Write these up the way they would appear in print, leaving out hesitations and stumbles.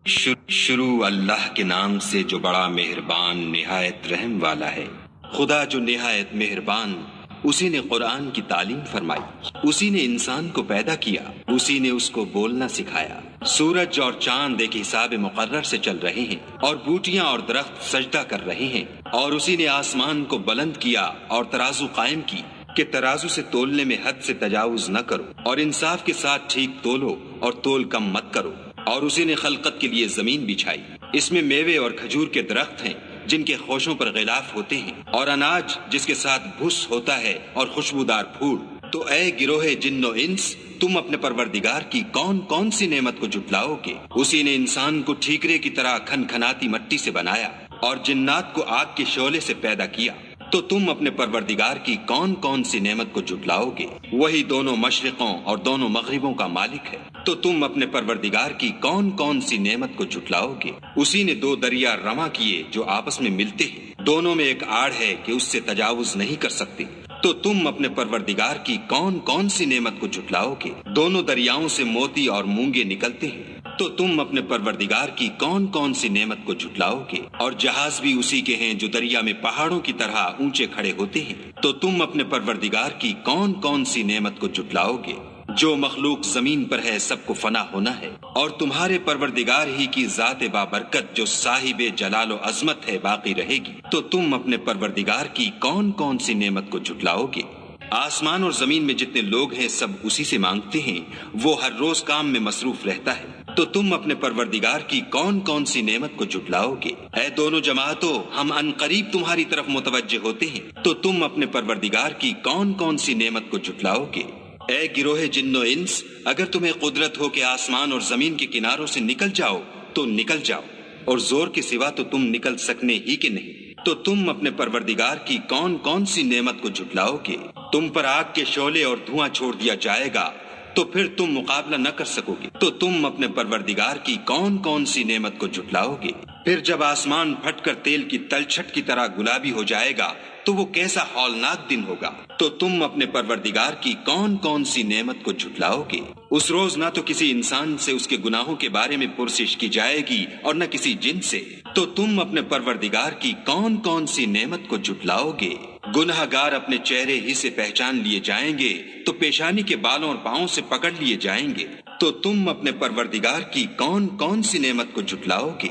شروع اللہ کے نام سے جو بڑا مہربان نہایت رحم والا ہے۔ خدا جو نہایت مہربان، اسی نے قرآن کی تعلیم فرمائی، اسی نے انسان کو پیدا کیا، اسی نے اس کو بولنا سکھایا۔ سورج اور چاند ایک حساب مقرر سے چل رہے ہیں اور بوٹیاں اور درخت سجدہ کر رہے ہیں، اور اسی نے آسمان کو بلند کیا اور ترازو قائم کی کہ ترازو سے تولنے میں حد سے تجاوز نہ کرو، اور انصاف کے ساتھ ٹھیک تولو اور تول کم مت کرو۔ اور اسی نے خلقت کے لیے زمین بچھائی، اس میں میوے اور کھجور کے درخت ہیں جن کے خوشوں پر غلاف ہوتے ہیں، اور اناج جس کے ساتھ بھس ہوتا ہے اور خوشبودار پھول۔ تو اے گروہ جن و انس، تم اپنے پروردگار کی کون کون سی نعمت کو جھٹلاؤ گے؟ اسی نے انسان کو ٹھیکرے کی طرح کھن کھناتی مٹی سے بنایا اور جنات کو آگ کے شعلے سے پیدا کیا۔ تو تم اپنے پروردگار کی کون کون سی نعمت کو جھٹلاؤ گے؟ وہی دونوں مشرقوں اور دونوں مغربوں کا مالک ہے۔ تو تم اپنے پروردگار کی کون کون سی نعمت کو جھٹلاؤ گے؟ اسی نے دو دریا رواں کیے جو آپس میں ملتے ہیں، دونوں میں ایک آڑ ہے کہ اس سے تجاوز نہیں کر سکتے۔ تو تم اپنے پروردگار کی کون کون سی نعمت کو جھٹلاؤ گے؟ دونوں دریاؤں سے موتی اور مونگے نکلتے ہیں۔ تو تم اپنے پروردگار کی کون کون سی نعمت کو جھٹلاؤ گے؟ اور جہاز بھی اسی کے ہیں جو دریا میں پہاڑوں کی طرح اونچے کھڑے ہوتے ہیں۔ تو تم اپنے پروردگار کی کون کون سی نعمت کو جھٹلاؤ گے؟ جو مخلوق زمین پر ہے سب کو فنا ہونا ہے، اور تمہارے پروردگار ہی کی ذات بابرکت جو صاحب جلال و عظمت ہے باقی رہے گی۔ تو تم اپنے پروردگار کی کون کون سی نعمت کو جھٹلاؤ گے؟ آسمان اور زمین میں جتنے لوگ ہیں سب اسی سے مانگتے ہیں، وہ ہر روز کام میں مصروف رہتا ہے۔ تو تم اپنے پروردگار کی کون کون سی نعمت کو جھٹلاؤ گے؟ اے دونوں جماعتوں، ہم عنقریب تمہاری طرف متوجہ ہوتے ہیں۔ تو تم اپنے پروردگار کی کون کون سی نعمت کو جھٹلاؤ گے؟ اے گروہ جن و انس، اگر تمہیں قدرت ہو کہ آسمان اور زمین کے کناروں سے نکل جاؤ تو نکل جاؤ، اور زور کے سوا تو تم نکل سکنے ہی کے نہیں۔ تو تم اپنے پروردگار کی کون کون سی نعمت کو جھٹلاؤ گے؟ تم پر آگ کے شعلے اور دھواں چھوڑ دیا جائے گا تو پھر تم مقابلہ نہ کر سکو گے۔ تو تم اپنے پروردگار کی کون کون سی نعمت کو جھٹلاؤ گے؟ پھر جب آسمان پھٹ کر تیل کی تلچھٹ کی طرح گلابی ہو جائے گا تو وہ کیسا ہولناک دن ہوگا۔ تو تم اپنے پروردگار کی کون کون سی نعمت کو جھٹلاؤ گے؟ اس روز نہ تو کسی انسان سے اس کے گناہوں کے بارے میں پرسش کی جائے گی اور نہ کسی جن سے۔ تو تم اپنے پروردگار کی کون کون سی نعمت کو جھٹلاؤ گے؟ گناہ گار اپنے چہرے ہی سے پہچان لیے جائیں گے تو پیشانی کے بالوں اور پاؤں سے پکڑ لیے جائیں گے۔ تو تم اپنے پروردگار کی کون کون سی نعمت کو جھٹلاؤ گے؟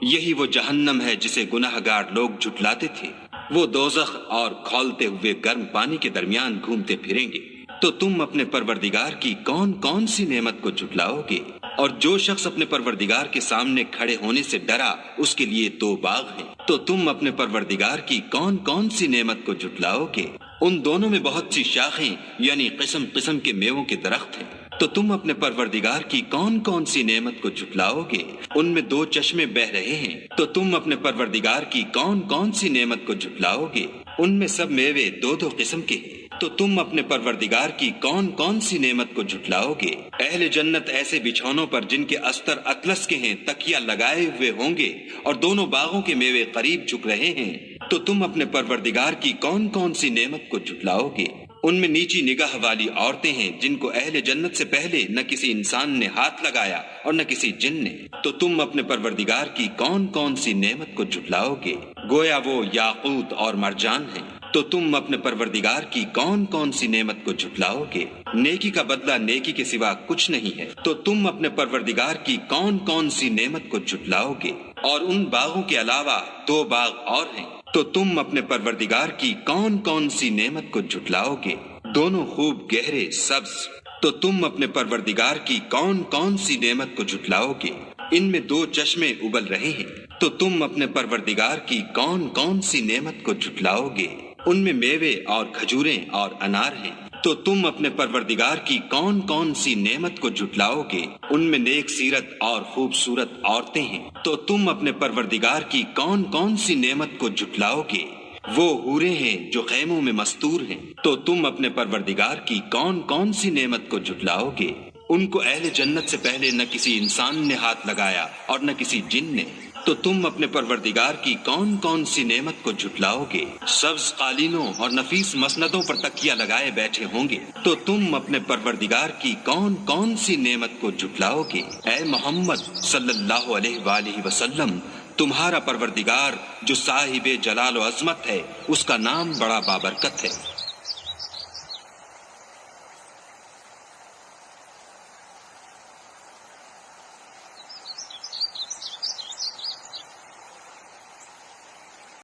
یہی وہ جہنم ہے جسے گناہ گار لوگ جھٹلاتے تھے، وہ دوزخ اور کھولتے ہوئے گرم پانی کے درمیان گھومتے پھریں گے۔ تو تم اپنے پروردگار کی کون کون سی نعمت کو جھٹلاؤ گے؟ اور جو شخص اپنے پروردگار کے سامنے کھڑے ہونے سے ڈرا اس کے لیے دو باغ ہیں۔ تو تم اپنے پروردگار کی کون کون سی نعمت کو جھٹلاؤ گے؟ ان دونوں میں بہت سی شاخیں یعنی قسم قسم کے میووں کے درخت ہیں۔ تو تم اپنے پروردگار کی کون کون سی نعمت کو جھٹلاؤ گے؟ ان میں دو چشمے بہ رہے ہیں۔ تو تم اپنے پروردگار کی کون کون سی نعمت کو جھٹلاؤ گے؟ ان میں سب میوے دو دو قسم کے ہیں۔ تو تم اپنے پروردگار کی کون کون سی نعمت کو جھٹلاؤ گے؟ اہل جنت ایسے بچھونوں پر جن کے استر اطلس کے ہیں تکیہ لگائے ہوئے ہوں گے، اور دونوں باغوں کے میوے قریب جھک رہے ہیں۔ تو تم اپنے پروردگار کی کون کون سی نعمت کو جھٹلاؤ گے؟ ان میں نیچی نگاہ والی عورتیں ہیں جن کو اہل جنت سے پہلے نہ کسی انسان نے ہاتھ لگایا اور نہ کسی جن نے۔ تو تم اپنے پروردگار کی کون کون سی نعمت کو جھٹلاؤ گے؟ گویا وہ یاقوت اور مرجان ہیں۔ تو تم اپنے پروردگار کی کون کون سی نعمت کو جھٹلاؤ گے؟ نیکی کا بدلہ نیکی کے سوا کچھ نہیں ہے۔ تو تم اپنے پروردگار کی کون کون سی نعمت کو جھٹلاؤ گے؟ اور ان باغوں کے علاوہ دو باغ اور ہیں۔ تو تم اپنے پروردگار کی کون کون سی نعمت کو جھٹلاؤ گے؟ دونوں خوب گہرے سبز۔ تو تم اپنے پروردگار کی کون کون سی نعمت کو جھٹلاؤ گے؟ ان میں دو چشمے ابل رہے ہیں۔ تو تم اپنے پروردگار کی کون کون سی نعمت کو جھٹلاؤ گے؟ ان میں میوے اور کھجوریں اور انار ہیں۔ تو تم اپنے پروردگار کی کون کون سی نعمت کو جھٹلاؤ گے؟ ان میں نیک سیرت اور خوبصورت عورتیں ہیں۔ تو تم اپنے پروردگار کی کون کون سی نعمت کو جھٹلاؤ گے؟ وہ حوریں ہیں جو خیموں میں مستور ہیں۔ تو تم اپنے پروردگار کی کون کون سی نعمت کو جھٹلاؤ گے؟ ان کو اہل جنت سے پہلے نہ کسی انسان نے ہاتھ لگایا اور نہ کسی جن نے۔ تو تم اپنے پروردگار کی کون کون سی نعمت کو جھٹلاؤ گے؟ سبز قالینوں اور نفیس مسندوں پر تکیہ لگائے بیٹھے ہوں گے تو تم اپنے پروردگار کی کون کون سی نعمت کو جھٹلاؤ گے؟ اے محمد صلی اللہ علیہ وآلہ وسلم، تمہارا پروردگار جو صاحب جلال و عظمت ہے، اس کا نام بڑا بابرکت ہے۔